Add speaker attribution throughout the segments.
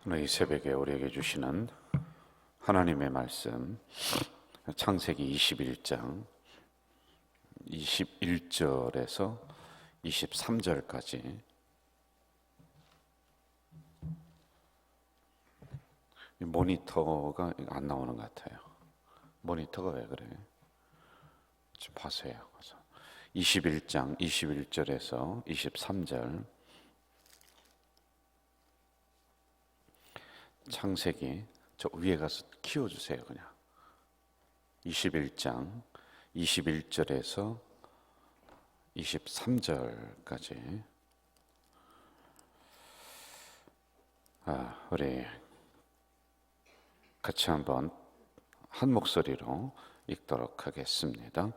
Speaker 1: 오늘 이 새벽에 우리에게 주시는 하나님의 말씀, 창세기 21장 21절에서 23절까지. 모니터가 안 나오는 것 같아요. 모니터가 왜 그래? 좀 봐세요. 21장 21절에서 23절, 창세기 저 위에 가서 키워주세요. 그냥 21장 21절에서 23절까지. 우리 같이 한번 한 목소리로 읽도록 하겠습니다.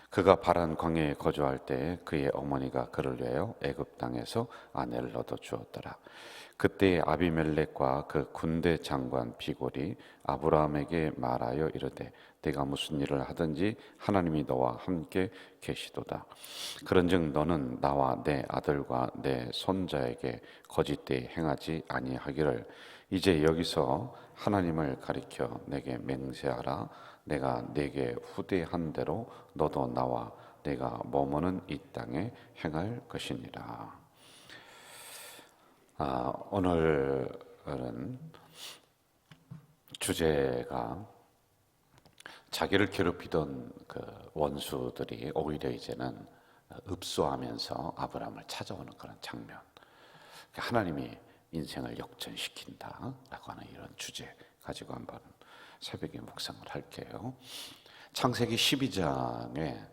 Speaker 1: 그가 바란 광야에 거주할 때 그의 어머니가 그를 위하여 애굽 땅에서 아내를 얻어 주었더라. 그때 아비멜렉과 그 군대 장관 비골이 아브라함에게 말하여 이르되 네가 무슨 일을 하든지 하나님이 너와 함께 계시도다. 그런즉 너는 나와 내 아들과 내 손자에게 거짓되이 행하지 아니하기를 이제 여기서 하나님을 가리켜 내게 맹세하라. 내가 내게 후대한 대로 너도 나와 내가 머무는 이 땅에 행할 것이니라. 오늘은 주제가 자기를 괴롭히던 그 원수들이 오히려 이제는 읍소하면서 아브라함을 찾아오는 그런 장면. 하나님이 인생을 역전시킨다라고 하는 이런 주제 가지고 한번 새벽에 묵상을 할게요. 창세기 12장에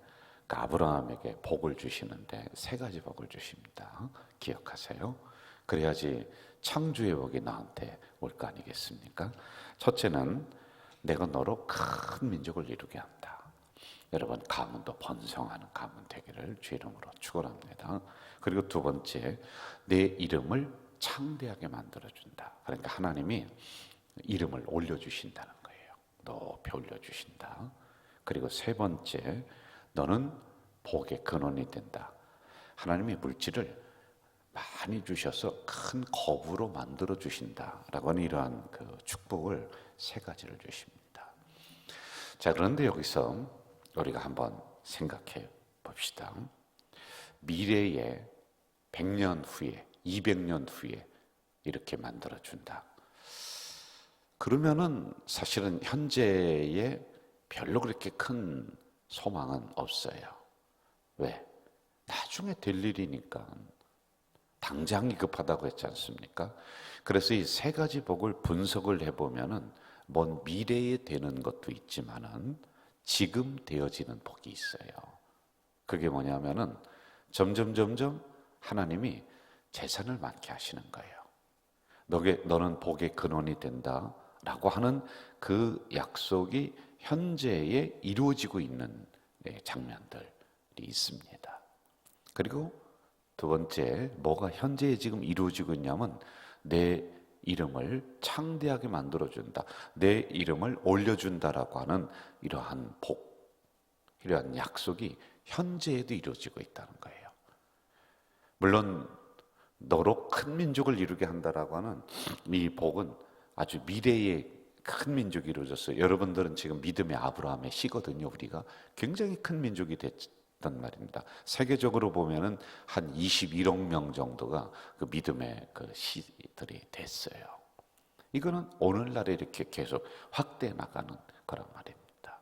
Speaker 1: 아브라함에게 복을 주시는데 세 가지 복을 주십니다. 기억하세요. 그래야지 창조의 복이 나한테 올 거 아니겠습니까? 첫째는 내가 너로 큰 민족을 이루게 한다. 여러분, 가문도 번성하는 가문 되기를 주 이름으로 축원합니다. 그리고 두 번째, 내 이름을 창대하게 만들어준다. 그러니까 하나님이 이름을 올려주신다는 거예요. 높이 올려주신다. 그리고 세 번째, 너는 복의 근원이 된다. 하나님이 물질을 많이 주셔서 큰 거부로 만들어 주신다라고 하는 이러한 그 축복을 세 가지를 주십니다. 자, 그런데 여기서 우리가 한번 생각해 봅시다. 미래에 100년 후에 200년 후에 이렇게 만들어 준다. 그러면은 사실은 현재에 별로 그렇게 큰 소망은 없어요. 왜? 나중에 될 일이니까. 당장이 급하다고 했지 않습니까? 그래서 이 세 가지 복을 분석을 해보면은 먼 미래에 되는 것도 있지만은 지금 되어지는 복이 있어요. 그게 뭐냐면은 점점 하나님이 재산을 많게 하시는 거예요. 너는 복의 근원이 된다라고 하는 그 약속이 현재에 이루어지고 있는 장면들이 있습니다. 그리고 두 번째, 뭐가 현재에 지금 이루어지고 있냐면 내 이름을 창대하게 만들어준다. 내 이름을 올려준다라고 하는 이러한 복, 이러한 약속이 현재에도 이루어지고 있다는 거예요. 물론 너로 큰 민족을 이루게 한다라고 하는 이 복은 아주 미래에 큰 민족이 이루어졌어요. 여러분들은 지금 믿음의 아브라함의 시거든요. 우리가 굉장히 큰 민족이 됐단 말입니다. 세계적으로 보면은 한 21억 명 정도가 그 믿음의 그 시들이 됐어요. 이거는 오늘날에 이렇게 계속 확대해 나가는 거란 말입니다.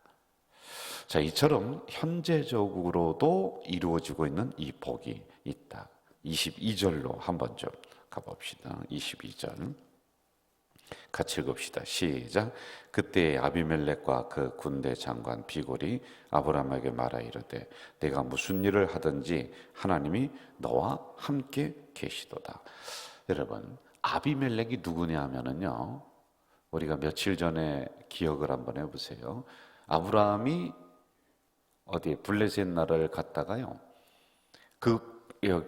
Speaker 1: 자, 이처럼 현재적으로도 이루어지고 있는 이 복이 있다. 22절로 한번 좀 가봅시다. 22절 같이 읽읍시다. 시작. 그때 아비멜렉과 그 군대 장관 비골이 아브라함에게 말하 이르되 내가 무슨 일을 하든지 하나님이 너와 함께 계시도다. 여러분, 아비멜렉이 누구냐 하면은요, 우리가 며칠 전에 기억을 한번 해보세요. 아브라함이 어디에 블레셋 나라를 갔다가요,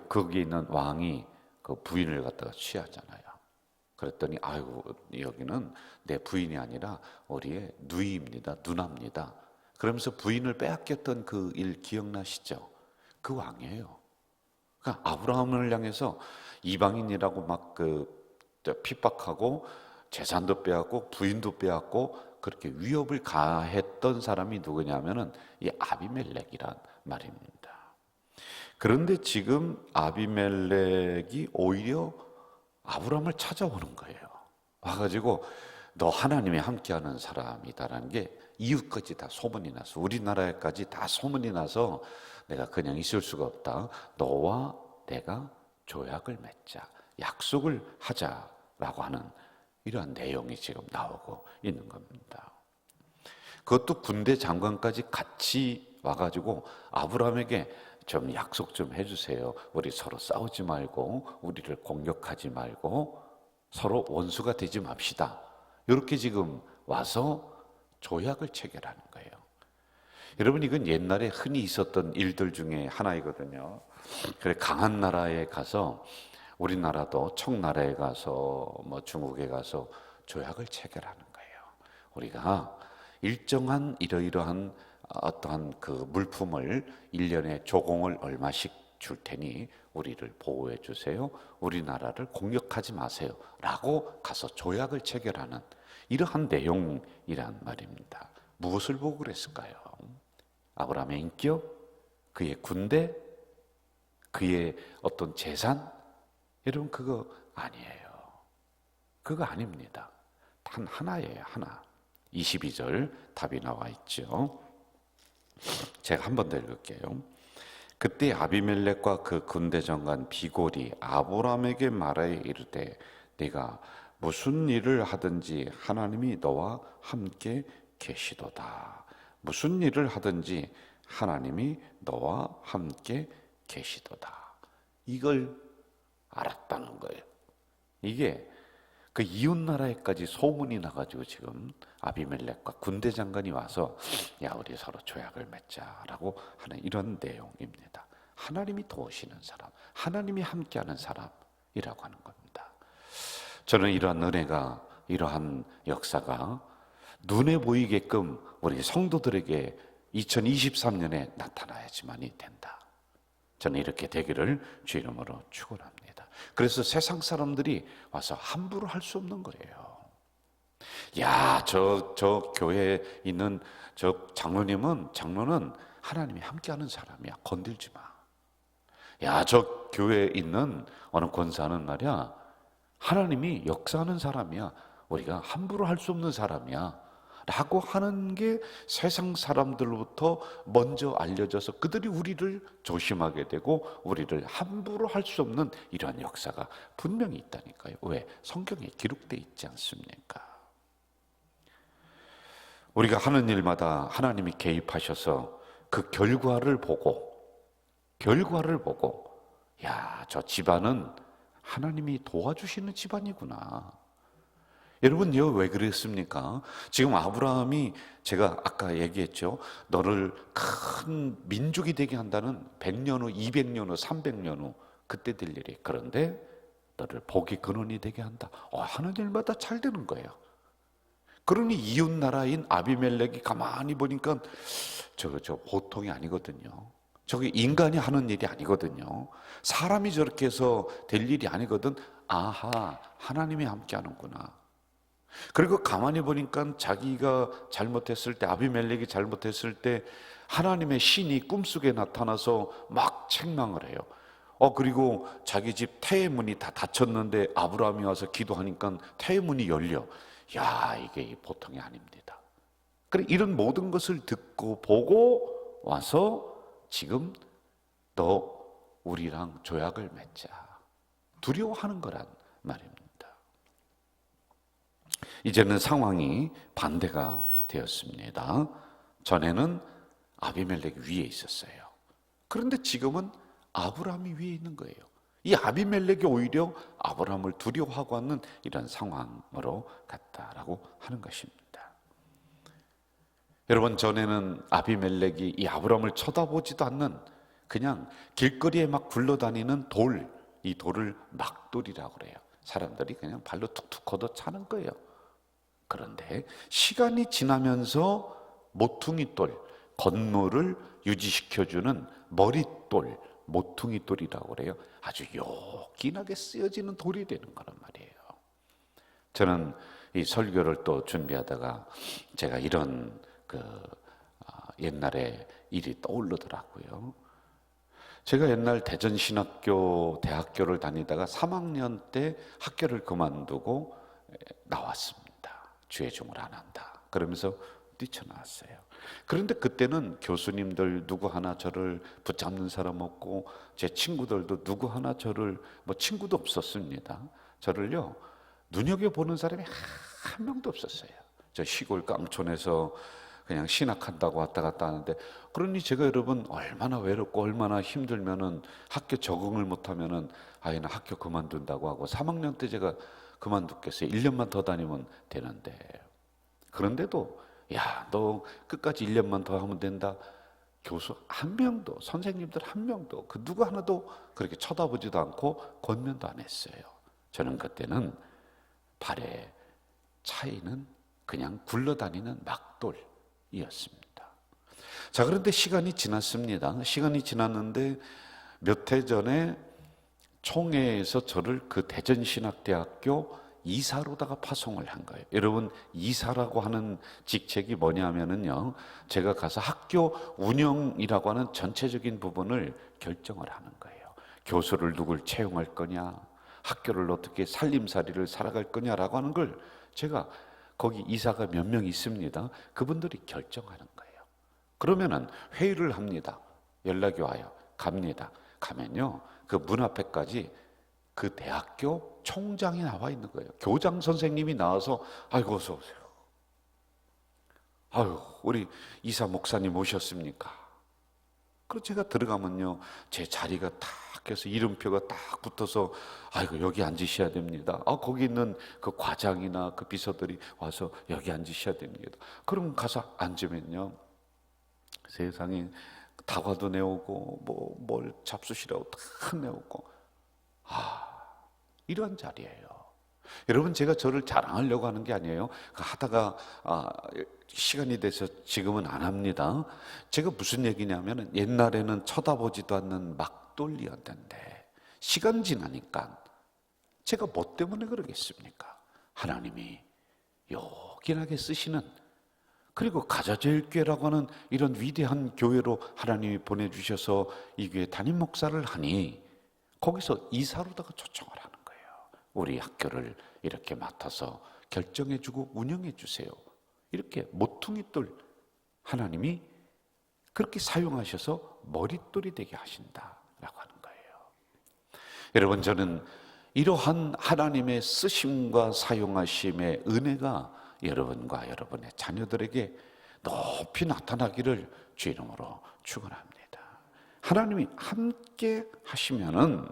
Speaker 1: 거기에 있는 왕이 그 부인을 갖다가 취하잖아요. 그랬더니 아이고, 여기는 내 부인이 아니라 우리의 누이입니다. 누나입니다. 그러면서 부인을 빼앗겼던 그 일 기억나시죠? 그 왕이에요. 그러니까 아브라함을 향해서 이방인이라고 막 그 핍박하고 재산도 빼앗고 부인도 빼앗고 그렇게 위협을 가했던 사람이 누구냐면은 이 아비멜렉이란 말입니다. 그런데 지금 아비멜렉이 오히려 아브라함을 찾아오는 거예요. 와가지고 너 하나님이 함께하는 사람이다라는 게 이웃까지 다 소문이 나서, 우리나라에까지 다 소문이 나서 내가 그냥 있을 수가 없다. 너와 내가 조약을 맺자, 약속을 하자라고 하는 이러한 내용이 지금 나오고 있는 겁니다. 그것도 군대 장관까지 같이 와가지고 아브라함에게 좀 약속 좀 해주세요. 우리 서로 싸우지 말고 우리를 공격하지 말고 서로 원수가 되지 맙시다. 이렇게 지금 와서 조약을 체결하는 거예요. 여러분, 이건 옛날에 흔히 있었던 일들 중에 하나이거든요. 그래, 강한 나라에 가서, 우리나라도 청나라에 가서 뭐 중국에 가서 조약을 체결하는 거예요. 우리가 일정한 이러이러한 어떠한 그 물품을 1년에 조공을 얼마씩 줄 테니 우리를 보호해 주세요. 우리나라를 공격하지 마세요. 라고 가서 조약을 체결하는 이러한 내용이란 말입니다. 무엇을 보고 그랬을까요? 아브라함의 인격, 그의 군대, 그의 어떤 재산? 여러분, 그거 아니에요. 그거 아닙니다. 단 하나예요, 하나. 22절 답이 나와 있죠. 제가 한 번 더 읽을게요. 그때 아비멜렉과 그 군대 장관 비골이 아브라함에게 말하여 이르되 네가 무슨 일을 하든지 하나님이 너와 함께 계시도다. 무슨 일을 하든지 하나님이 너와 함께 계시도다. 이걸 알았다는 거예요. 이게 그 이웃 나라에까지 소문이 나가지고 지금 아비멜렉과 군대 장관이 와서 야, 우리 서로 조약을 맺자라고 하는 이런 내용입니다. 하나님이 도우시는 사람, 하나님이 함께하는 사람이라고 하는 겁니다. 저는 이러한 은혜가, 이러한 역사가 눈에 보이게끔 우리 성도들에게 2023년에 나타나야지만이 된다. 저는 이렇게 되기를 주 이름으로 축원합니다. 그래서 세상 사람들이 와서 함부로 할 수 없는 거예요. 야, 저 교회에 있는 저 장로는 하나님이 함께하는 사람이야. 건들지 마. 야, 저 교회에 있는 어느 권사는 말이야, 하나님이 역사하는 사람이야. 우리가 함부로 할 수 없는 사람이야. 라고 하는 게 세상 사람들로부터 먼저 알려져서 그들이 우리를 조심하게 되고 우리를 함부로 할 수 없는 이러한 역사가 분명히 있다니까요. 왜? 성경에 기록되어 있지 않습니까? 우리가 하는 일마다 하나님이 개입하셔서 그 결과를 보고 야, 저 집안은 하나님이 도와주시는 집안이구나. 여러분, 이거 왜 그랬습니까? 지금 아브라함이, 제가 아까 얘기했죠. 너를 큰 민족이 되게 한다는 100년 후, 200년 후, 300년 후 그때 될 일이. 그런데 너를 복의 근원이 되게 한다. 하는 일마다 잘 되는 거예요. 그러니 이웃 나라인 아비멜렉이 가만히 보니까 저 보통이 아니거든요. 저게 인간이 하는 일이 아니거든요. 사람이 저렇게 해서 될 일이 아니거든. 아하, 하나님이 함께 하는구나. 그리고 가만히 보니까 자기가 잘못했을 때, 아비멜렉이 잘못했을 때 하나님의 신이 꿈속에 나타나서 막 책망을 해요. 그리고 자기 집 태문이 다 닫혔는데 아브라함이 와서 기도하니까 태문이 열려. 야, 이게 보통이 아닙니다. 그래, 이런 모든 것을 듣고 보고 와서 지금 너 우리랑 조약을 맺자. 두려워하는 거란 말입니다. 이제는 상황이 반대가 되었습니다. 전에는 아비멜렉이 위에 있었어요. 그런데 지금은 아브라함이 위에 있는 거예요. 이 아비멜렉이 오히려 아브라함을 두려워하고 있는 이런 상황으로 갔다라고 하는 것입니다. 여러분, 전에는 아비멜렉이 이 아브라함을 쳐다보지도 않는 그냥 길거리에 막 굴러다니는 돌, 이 돌을 막돌이라고 그래요. 사람들이 그냥 발로 툭툭 걷어 차는 거예요. 그런데 시간이 지나면서 모퉁이돌, 건물을 유지시켜주는 머릿돌, 모퉁이돌이라고 그래요. 아주 요긴하게 쓰여지는 돌이 되는 거란 말이에요. 저는 이 설교를 또 준비하다가 제가 이런 옛날에 일이 떠오르더라고요. 제가 옛날 대전신학교 대학교를 다니다가 3학년 때 학교를 그만두고 나왔습니다. 죄종을 안 한다 그러면서 뛰쳐나왔어요. 그런데 그때는 교수님들 누구 하나 저를 붙잡는 사람 없고 제 친구들도 누구 하나 저를, 친구도 없었습니다. 저를요 눈여겨보는 사람이 한 명도 없었어요. 저 시골 깡촌에서 그냥 신학한다고 왔다 갔다 하는데, 그러니 제가 여러분 얼마나 외롭고 얼마나 힘들면은 학교 적응을 못하면은 아이는 학교 그만둔다고 하고, 3학년 때 제가 그만뒀겠어요. 1년만 더 다니면 되는데. 그런데도 야, 너 끝까지 1년만 더 하면 된다. 교수 한 명도, 선생님들 한 명도, 그 누구 하나도 그렇게 쳐다보지도 않고 권면도 안 했어요. 저는 그때는 발에 차이는 그냥 굴러다니는 막돌이었습니다. 자, 그런데 시간이 지났습니다. 시간이 지났는데 몇 해 전에 총회에서 저를 그 대전신학대학교 이사로다가 파송을 한 거예요. 여러분, 이사라고 하는 직책이 뭐냐면은요, 제가 가서 학교 운영이라고 하는 전체적인 부분을 결정을 하는 거예요. 교수를 누굴 채용할 거냐, 학교를 어떻게 살림살이를 살아갈 거냐라고 하는 걸 제가, 거기 이사가 몇 명 있습니다. 그분들이 결정하는 거예요. 그러면은 회의를 합니다. 연락이 와요. 갑니다. 가면요, 그 문 앞에까지 그 대학교 총장이 나와 있는 거예요. 교장 선생님이 나와서 아이고 어서 오세요. 아유, 우리 이사 목사님 오셨습니까? 그리고 제가 들어가면요, 제 자리가 딱 해서 이름표가 딱 붙어서 아이고 여기 앉으셔야 됩니다. 거기 있는 그 과장이나 그 비서들이 와서 여기 앉으셔야 됩니다. 그럼 가서 앉으면요, 세상에 다과도 내오고 뭘 잡수시라고 다 내오고, 이런 자리예요. 여러분, 제가 저를 자랑하려고 하는 게 아니에요. 하다가 시간이 돼서 지금은 안 합니다. 제가 무슨 얘기냐면, 옛날에는 쳐다보지도 않는 막돌리였는데 시간 지나니까 제가 뭐 때문에 그러겠습니까? 하나님이 요긴하게 쓰시는, 그리고 가자제일교회라고 하는 이런 위대한 교회로 하나님이 보내주셔서 이 교회 담임 목사를 하니 거기서 이사로다가 초청을 하는 거예요. 우리 학교를 이렇게 맡아서 결정해주고 운영해주세요. 이렇게 모퉁이돌 하나님이 그렇게 사용하셔서 머릿돌이 되게 하신다라고 하는 거예요. 여러분, 저는 이러한 하나님의 쓰심과 사용하심의 은혜가 여러분과 여러분의 자녀들에게 높이 나타나기를 주 이름으로 축원합니다. 하나님이 함께 하시면은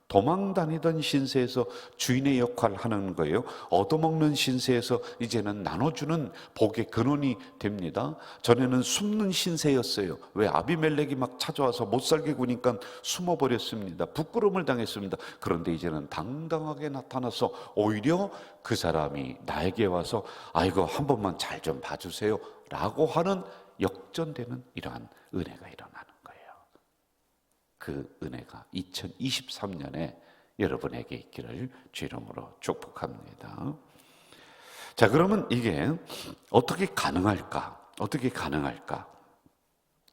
Speaker 1: 도망 다니던 신세에서 주인의 역할을 하는 거예요. 얻어먹는 신세에서 이제는 나눠주는 복의 근원이 됩니다. 전에는 숨는 신세였어요. 왜? 아비멜렉이 막 찾아와서 못 살게 구니까 숨어버렸습니다. 부끄러움을 당했습니다. 그런데 이제는 당당하게 나타나서 오히려 그 사람이 나에게 와서 아이고 한 번만 잘 좀 봐주세요 라고 하는 역전되는 이러한 은혜가 일어나는 거예요. 그 은혜가 2023년에 여러분에게 있기를 주 이름으로 축복합니다. 자, 그러면 이게 어떻게 가능할까? 어떻게 가능할까?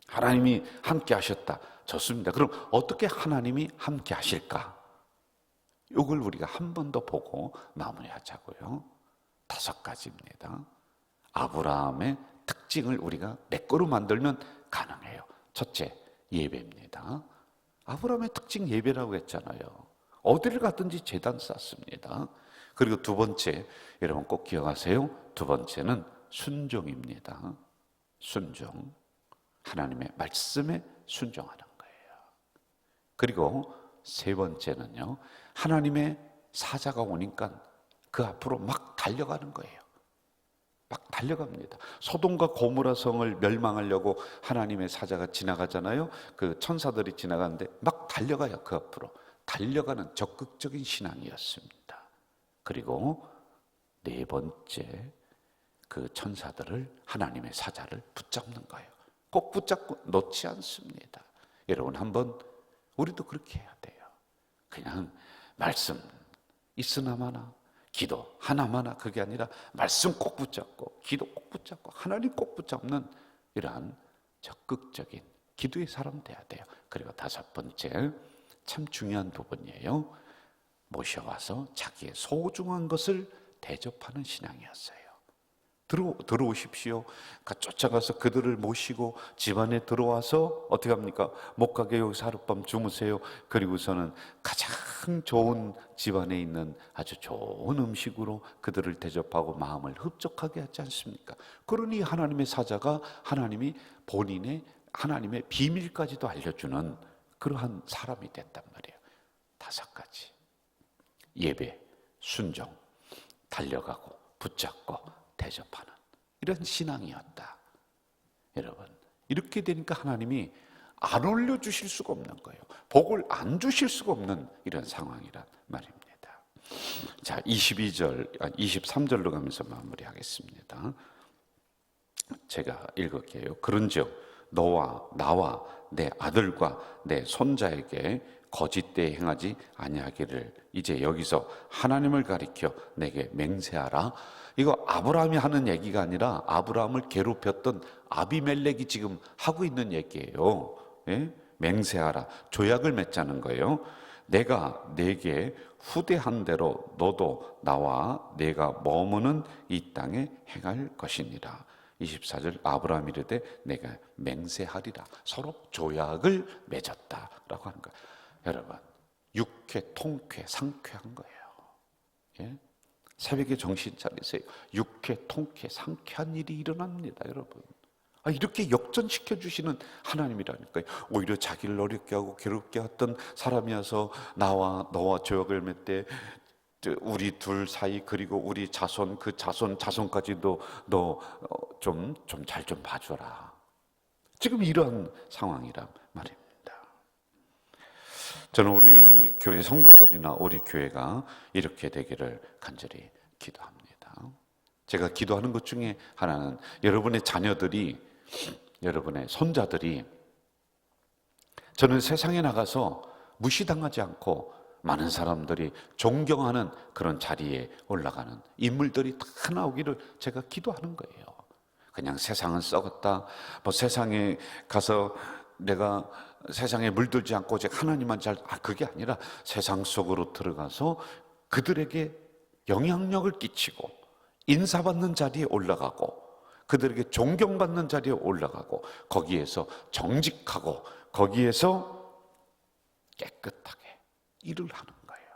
Speaker 1: 하나님이 함께 하셨다. 좋습니다. 그럼 어떻게 하나님이 함께 하실까? 이걸 우리가 한 번 더 보고 마무리하자고요. 5가지입니다. 아브라함의 특징을 우리가 내 거로 만들면 가능해요. 첫째, 예배입니다. 아브라함의 특징 예배라고 했잖아요. 어디를 가든지 제단 쌓습니다. 그리고 두 번째, 여러분 꼭 기억하세요. 두 번째는 순종입니다. 순종. 하나님의 말씀에 순종하는 거예요. 그리고 세 번째는요, 하나님의 사자가 오니까 그 앞으로 막 달려가는 거예요. 막 달려갑니다. 소돔과 고모라 성을 멸망하려고 하나님의 사자가 지나가잖아요. 그 천사들이 지나가는데 막 달려가요. 그 앞으로 달려가는 적극적인 신앙이었습니다. 그리고 네 번째, 그 천사들을, 하나님의 사자를 붙잡는 거예요. 꼭 붙잡고 놓지 않습니다. 여러분, 한번 우리도 그렇게 해야 돼요. 그냥 말씀 있으나 마나 기도 하나마나 그게 아니라 말씀 꼭 붙잡고 기도 꼭 붙잡고 하나님 꼭 붙잡는 이러한 적극적인 기도의 사람 돼야 돼요. 그리고 다섯 번째, 참 중요한 부분이에요. 모셔와서 자기의 소중한 것을 대접하는 신앙이었어요. 들어오십시오. 쫓아가서 그들을 모시고 집안에 들어와서 어떻게 합니까? 못 가게 여기서 하룻밤 주무세요. 그리고서는 가장 좋은 집안에 있는 아주 좋은 음식으로 그들을 대접하고 마음을 흡족하게 하지 않습니까? 그러니 하나님의 사자가 하나님이 본인의 하나님의 비밀까지도 알려주는 그러한 사람이 됐단 말이에요. 다섯 가지. 예배, 순종, 달려가고 붙잡고 대접하는 이런 신앙이었다. 여러분, 이렇게 되니까 하나님이 안 올려주실 수가 없는 거예요. 복을 안 주실 수가 없는 이런 상황이란 말입니다. 자, 23절로 가면서 마무리하겠습니다. 제가 읽을게요. 그런즉 너와 나와 내 아들과 내 손자에게 거짓되이 행하지 아니하기를 이제 여기서 하나님을 가리켜 내게 맹세하라. 이거 아브라함이 하는 얘기가 아니라 아브라함을 괴롭혔던 아비멜렉이 지금 하고 있는 얘기예요. 예? 맹세하라. 조약을 맺자는 거예요. 내가 네게 후대한 대로 너도 나와 내가 머무는 이 땅에 행할 것이니라. 24절 아브라함이 이르되 내가 맹세하리라. 서로 조약을 맺었다라고 하는 거예요. 여러분, 육회, 통쾌, 상쾌한 거예요. 예? 새벽에 정신 차리세요. 육회, 통쾌, 상쾌한 일이 일어납니다, 여러분. 이렇게 역전시켜 주시는 하나님이라니까요. 오히려 자기를 어렵게 하고 괴롭게 했던 사람이어서 나와 너와 조약을 맺되 우리 둘 사이 그리고 우리 자손 그 자손까지도 너 좀 잘 좀 봐줘라. 지금 이런 상황이란 말입니다. 저는 우리 교회 성도들이나 우리 교회가 이렇게 되기를 간절히 기도합니다. 제가 기도하는 것 중에 하나는 여러분의 자녀들이, 여러분의 손자들이 저는 세상에 나가서 무시당하지 않고 많은 사람들이 존경하는 그런 자리에 올라가는 인물들이 다 나오기를 제가 기도하는 거예요. 그냥 세상은 썩었다, 세상에 가서 내가 세상에 물들지 않고 오직 하나님만 그게 아니라 세상 속으로 들어가서 그들에게 영향력을 끼치고 인사받는 자리에 올라가고 그들에게 존경받는 자리에 올라가고 거기에서 정직하고 거기에서 깨끗하게 일을 하는 거예요.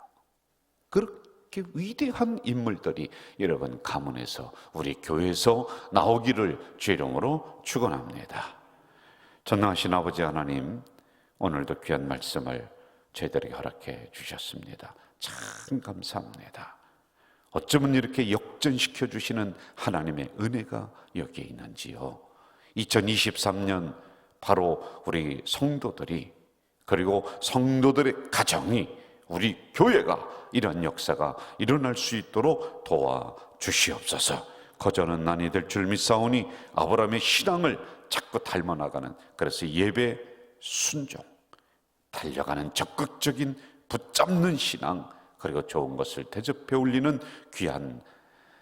Speaker 1: 그렇게 위대한 인물들이 여러분 가문에서 우리 교회에서 나오기를 주의 이름으로 축원합니다. 전능하신 아버지 하나님, 오늘도 귀한 말씀을 저희들에게 허락해 주셨습니다. 참 감사합니다. 어쩌면 이렇게 역전시켜 주시는 하나님의 은혜가 여기에 있는지요. 2023년 바로 우리 성도들이 그리고 성도들의 가정이 우리 교회가 이런 역사가 일어날 수 있도록 도와주시옵소서. 거저는 난이 될 줄 믿사오니 아브라함의 신앙을 자꾸 닮아나가는, 그래서 예배, 순종, 달려가는 적극적인 붙잡는 신앙, 그리고 좋은 것을 대접해 올리는 귀한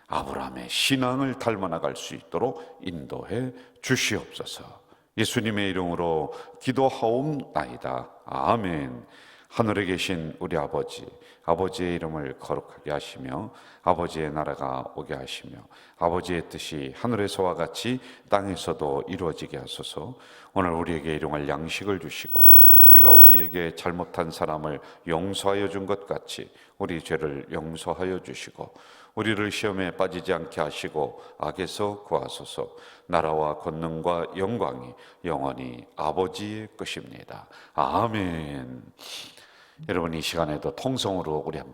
Speaker 1: 아브라함의 신앙을 닮아나갈 수 있도록 인도해 주시옵소서. 예수님의 이름으로 기도하옵나이다. 아멘. 하늘에 계신 우리 아버지, 아버지의 이름을 거룩하게 하시며 아버지의 나라가 오게 하시며 아버지의 뜻이 하늘에서와 같이 땅에서도 이루어지게 하소서. 오늘 우리에게 일용할 양식을 주시고 우리가 우리에게 잘못한 사람을 용서하여 준 것 같이 우리 죄를 용서하여 주시고 우리를 시험에 빠지지 않게 하시고 악에서 구하소서. 나라와 권능과 영광이 영원히 아버지의 것입니다. 아멘. 여러분, 이 시간에도 통성으로 우리 한번